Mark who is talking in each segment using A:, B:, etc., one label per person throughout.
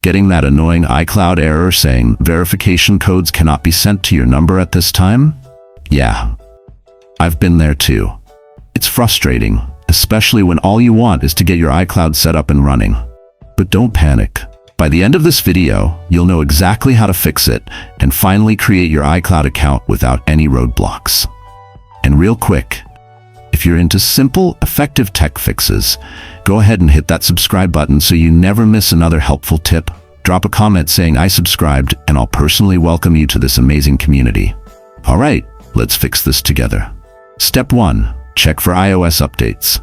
A: Getting that annoying iCloud error saying verification codes cannot be sent to your number at this time? Yeah, I've been there too. It's frustrating, especially when all you want is to get your iCloud set up and running. But don't panic. By the end of this video, you'll know exactly how to fix it and finally create your iCloud account without any roadblocks. And real quick, if you're into simple, effective tech fixes, go ahead and hit that subscribe button so you never miss another helpful tip. Drop a comment saying I subscribed and I'll personally welcome you to this amazing community. Alright, let's fix this together. Step 1. Check for iOS updates.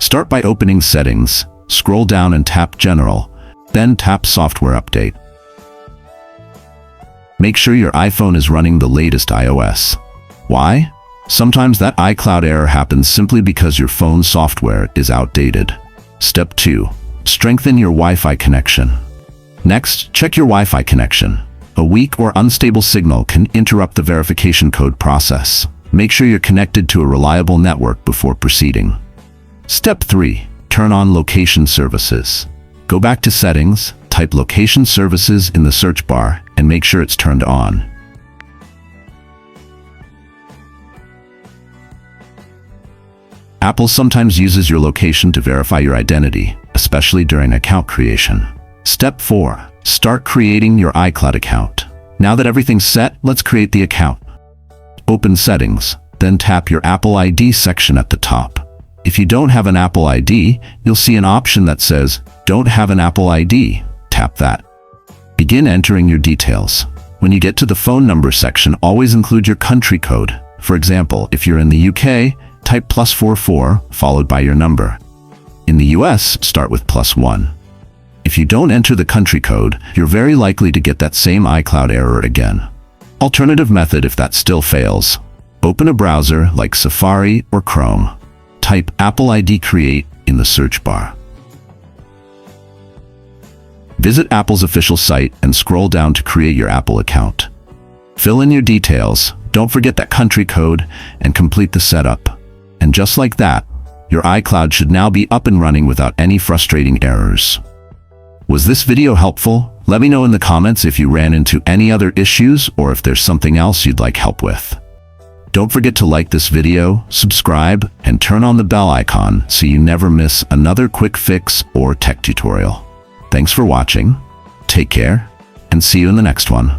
A: Start by opening Settings, scroll down and tap General, then tap Software Update. Make sure your iPhone is running the latest iOS. Why? Sometimes that iCloud error happens simply because your phone's software is outdated. Step 2. Strengthen your Wi-Fi connection. Next, check your Wi-Fi connection. A weak or unstable signal can interrupt the verification code process. Make sure you're connected to a reliable network before proceeding. Step 3. Turn on location services. Go back to Settings, type Location Services in the search bar, and make sure it's turned on. Apple sometimes uses your location to verify your identity, especially during account creation. Step 4. Start creating your iCloud account. Now that everything's set, let's create the account. Open Settings, then tap your Apple ID section at the top. If you don't have an Apple ID, you'll see an option that says, "Don't have an Apple ID." Tap that. Begin entering your details. When you get to the phone number section, always include your country code. For example, if you're in the UK, type +44 followed by your number. In the US, start with +1. If you don't enter the country code, you're very likely to get that same iCloud error again. Alternative method if that still fails. Open a browser like Safari or Chrome. Type Apple ID Create in the search bar. Visit Apple's official site and scroll down to create your Apple account. Fill in your details, don't forget that country code, and complete the setup. And just like that, your iCloud should now be up and running without any frustrating errors. Was this video helpful? Let me know in the comments if you ran into any other issues or if there's something else you'd like help with. Don't forget to like this video, subscribe, and turn on the bell icon so you never miss another quick fix or tech tutorial. Thanks for watching, take care, and see you in the next one.